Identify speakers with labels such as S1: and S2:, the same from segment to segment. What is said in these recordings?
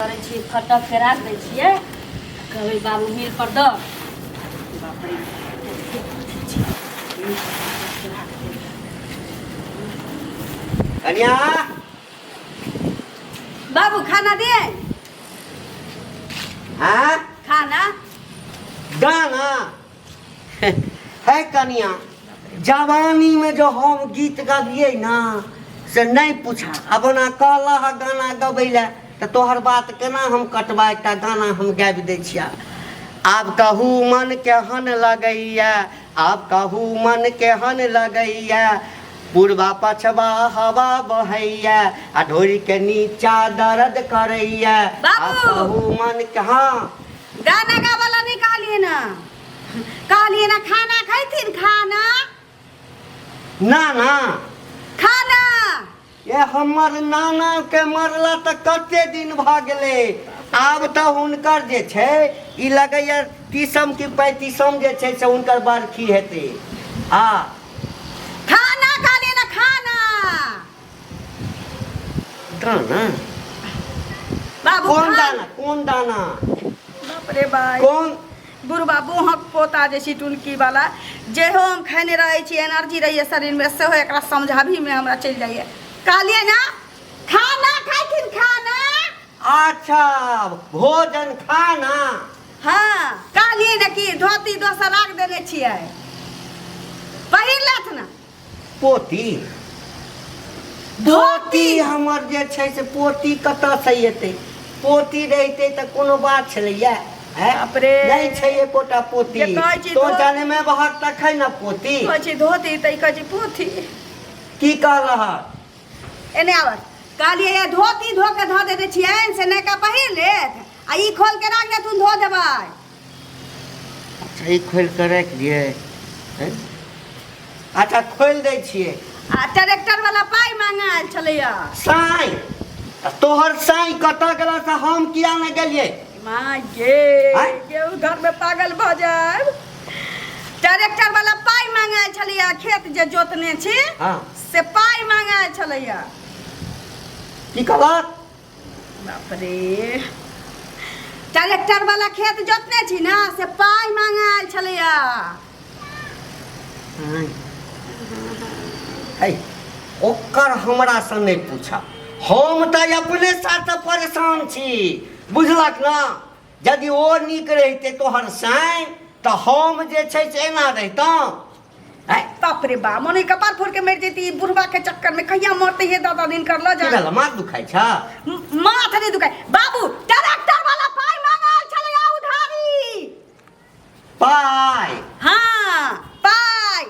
S1: फटक के राख दै छियै कहबै बाबू मिल पर दो
S2: कन्या
S1: बाबू खाना दे
S2: हाँ
S1: खाना
S2: गाना है कन्या जवानी में जो हम गीत गबिए ना से नहीं पूछा अब ना कहला गाना गबै तो तोहर बात केना हम कटबा एक गाना हम गाबि दै छिया आब कहू मन केहन लगैया आब कहू मन केहन लगैया पूर्वा पछवा हवा बहैया आ ढोरी के नीचा दर्द करैया आब कहू मन कहाँ
S1: गाना गावला निकालिए ना खाना खैथिन खाना
S2: ना ना
S1: खाना
S2: ये हमर नाना के मरला तो कते दिन भ गेले आब तो हुनकर जे छै ई लगैया 30म की 35म जे छै से हुनकर बरखी हेते आ
S1: खाना खालिए ना खाना
S2: दाना
S1: बाबू
S2: कौन दाना
S1: बाप रे भाई
S2: कौन
S1: बुढ़बा बोहक पोता जे टुनकी वाला जे हम खाने रहे छी एनर्जी रहिए शरीर में से एकरा समझाभी में हमरा चल जाइए कहलिए ना खाना खाइथिन खाना
S2: अच्छा भोजन खाना
S1: हाँ कहलिए ना कि धोती दोसर राख देने छियै पहिर लेथ ना
S2: पोती धोती हमर जे छै से पोती कतऽ से एतै पोती रहते तो कोनो बात छलैया नहीं छै एकोटा पोती तो जाने में बहक तखै ना पोती
S1: कहै छी धोती तै कहै छी पोथी
S2: की कहलह
S1: एने आवर कहलिए ये धोती धो के धो देने छियै से नैका पहिर लेत आ ई खोल के राख दे तू धो देबै
S2: अच्छा ई खोल के राख दिए अच्छा खोल दै छियै
S1: आ ट्रैक्टर वाला पाई मांगाल छलैया
S2: साई तोहर साई कतऽ गेला से हम किया न गेलियै
S1: माँ ये केहू घर में पागल भ जाए ट्रैक्टर वाला पाई मांगाल छलैया खेत जे जोतने छी
S2: हाँ
S1: से पाई मांगाल छलैया
S2: की कहलक
S1: बाप रे ट्रैक्टर वाला खेत जोतने छी ना से पाई मांगाल छलैया
S2: है ओकर हमरा से नहीं पूछा हम तो अपने साथ परेशान छी बुझलक ना यदि ओ नीक रहते तोहर साई तो हम जे छै से एना रहितौं
S1: बाप रे बा मोनी कपार फोड़ के मर जेती बुढ़वा के चक्कर में कहिया मरते है दादा दिन कर लो जा
S2: चल माथ दुखाई छ
S1: माथ नहीं दुखाई बाबू ट्रैक्टर वाला पाई मांगाल छलैया उधारी
S2: पाई
S1: हाँ पाई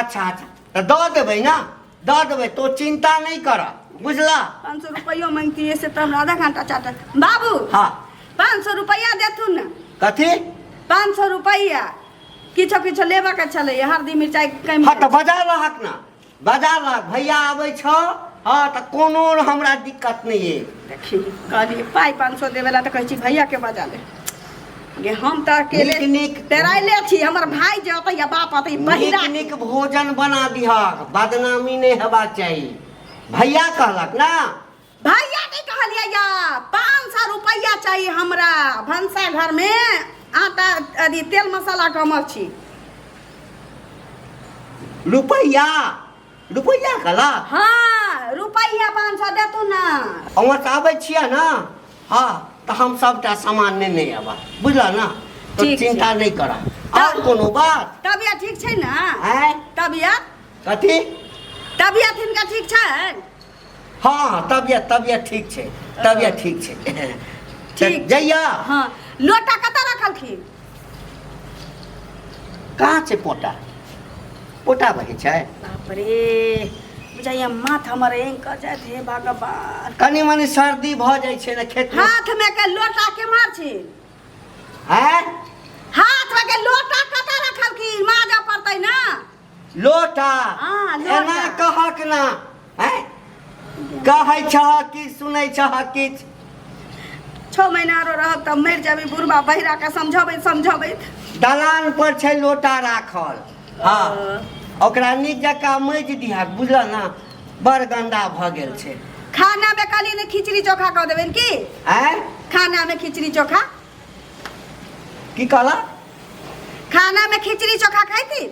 S2: अच्छा अच्छा तो दऽ देबै ना दऽ देबै तो चिंता नहीं कर बुझला
S1: 500 रुपया मांगती है से तो हमरा आधा घंटा चाटत बाबू
S2: हाँ
S1: 500 रुपया देथुन ना
S2: कथी
S1: 500 रुपया किछो किछो लेबा के छले हल्दी मिर्चाई कम
S2: हाँ तो बजा रहक ना बजा रह भैया आबै छ हाँ तो कोनो हमरा दिक्कत नहीं है
S1: देखी कहली पाई 500 देवेला तो कहै छी भैया के बजा ले गे हम तो अकेले
S2: नीक
S1: तेराइले छी हमर भाई जे ओतै या बाप ओतै पहिला
S2: नीक भोजन बना दिहक बदनामी नहीं हेबाक चाहिए भैया कहलक ना
S1: भैया नहीं कहलिया या 500 रुपया चाहिए हमरा भंसा घर में आटा अदी तेल मसाला कमल छी
S2: रुपया रुपया कहला
S1: हाँ रुपया 500 देतु ना
S2: अहाँ तो आबै छियै ना हाँ तो हम सबटा सामान नहीं आबा बुझला ना तो चिंता नहीं करा और कोनो बात
S1: तबियत ठीक छै ना
S2: है
S1: तबियत
S2: कथी
S1: तबियत इनका ठीक छै
S2: हाँ तबियत ठीक छै तबियत ठीक छै
S1: ठीक
S2: जइया
S1: हाँ लोटा कतऽ रखल छी
S2: कहाँ छै पोटा पोटा बही छै
S1: बाप रे बुझाइया माथ हमर एंग कर जात हे भगवान
S2: कनी मनी सर्दी भ जाइ छै ना खेत में
S1: हाथ में के लोटा के मार छी
S2: हैं
S1: हाथ में के लोटा कतऽ रखल की माजा पड़तै ना
S2: लोटा
S1: हाँ, लोटा।
S2: एना कहक ना हैं कहै छह कि सुनै छह किछ
S1: 6 महीना रो रहब तब मर जाबी बुढ़बा बहिरा के समझबै
S2: दलान पर छै लोटा राखल हाँ ओकरा नीक जकाँ मैज दिहक बुझल ना बड़ गंदा भ गेल छै
S1: खा खाना में खाली ने खिचड़ी चोखा कह देबेन की
S2: हैं
S1: खाना में खिचड़ी चोखा
S2: की कहला
S1: खाना में खिचड़ी चोखा खाइती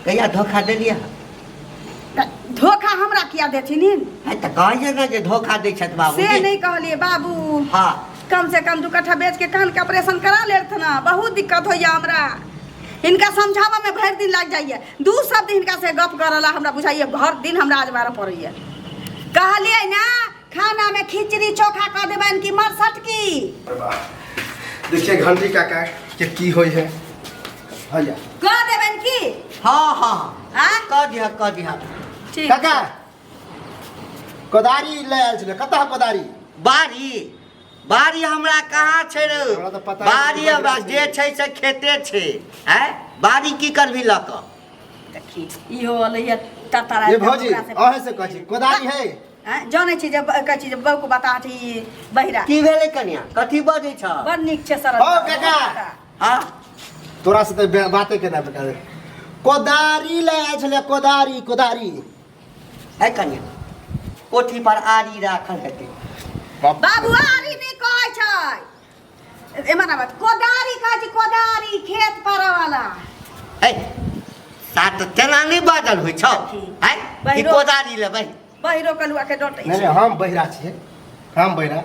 S2: कहिया धोखा देलिया
S1: धोखा हमरा किया देथिन
S2: है त कहिए ना जे धोखा दै छत बाबू
S1: से नहीं कहलिए बाबू
S2: हां
S1: कम से कम 2 कट्ठा बेच के कान के ऑपरेशन करा लेत ना बहुत दिक्कत होइया हमरा इनका समझावा में भर दिन लग जाइए 2 शब्द इनका से गप करला हमरा बुझाइए भर दिन हमरा आज बार पड़िए कहलिए ना खाना में खिचड़ी चोखा कह देबन की मरसट की
S3: देखिए घंटी काका के की होई है भैया
S1: कह देबन की
S2: हां हां
S1: हां
S2: कह दिया
S1: ठीक
S3: काका कोदारी ले आयल छले कतह कोदारी
S2: बारी हमरा कहाँ छै रे
S3: हमरा तऽ पता नहि,
S2: बारी हमरा जे छै से खेते छै हैं बारी की करबी ल क
S1: देखी इहो लइया टटरा
S3: ये भौजी अहे से कहै छी कोदारी है
S1: हैं जाने छी जब कहै छी जब बहू को बता छी बहिरा
S2: की भेलै कन्या कथी बजै छ
S1: बड़ नीक छै सरल
S3: हो काका।
S2: हां
S3: तोरा से तो बातें केना बता दे कोदारी ले आयल छले कोदारी
S2: है कन्या कोठी पर आरी राखल हेतै
S1: बाबू आरी नहीं कहै छै एमना बात कोदारी कहै छी कोदारी खेत पर वाला
S2: है सात तेना नहीं बाजल होइ छ है की
S1: बहिरो-
S2: कोदारी लेबै
S1: बहिरो कलुआ के डटै
S3: नहीं
S1: छै
S3: नहीं हम बहिरा छिए हम बहिरा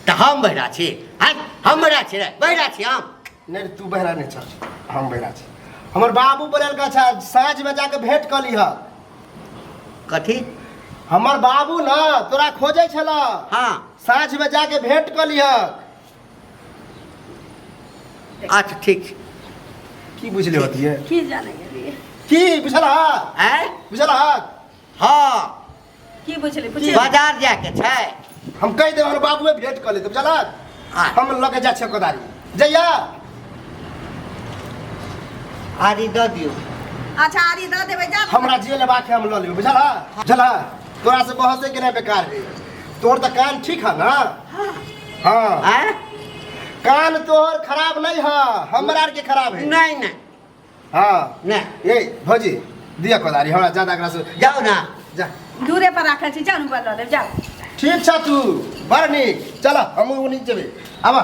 S2: त हम बहिरा छी है हम बहिरा छी रे बहिरा छी हम
S3: नहीं तू बहिरा नहीं छ हम बहिरा छी हमर बाबू बोलल का अच्छा साँझ में जाके भेंट कर लीह
S2: कथी
S3: हमर बाबू ना तोरा खोजे छला
S2: हां
S3: साँझ में जाके भेंट कर लीह
S2: अच्छा ठीक छै
S3: की बुझले होती है
S1: की जाने गेलिए
S3: की बुझला
S2: है
S3: बुझला
S2: हां
S1: की बुझली पूछी
S2: बाजार जाके छै
S3: हम कह दे हमर बाबूए भेंट कर लेते बुझला
S2: हाँ।
S3: हम लगे जा छे कोदारी जइया
S2: आरी दऽ दियौ
S1: अच्छा आरी द देबै जा
S3: हमरा जे लेबा के हम ल लेब बुझला बुझला तोरा से बहसे के नहीं बेकार है तोर तो कान ठीक है ना हाँ
S2: हैं
S3: कान तोहर खराब नहीं है हमरा आर के खराब है
S2: नहीं नहीं
S3: हाँ
S2: नहीं
S3: ए भौजी दिया कोदारी हमरा ज्यादा एकरा से
S2: जाओ ना
S3: जा
S1: दूरे पर राखल छी जानु बोल दे जा
S3: ठीक छ तू बड़ नीक चल हम नीचे जेबे आबा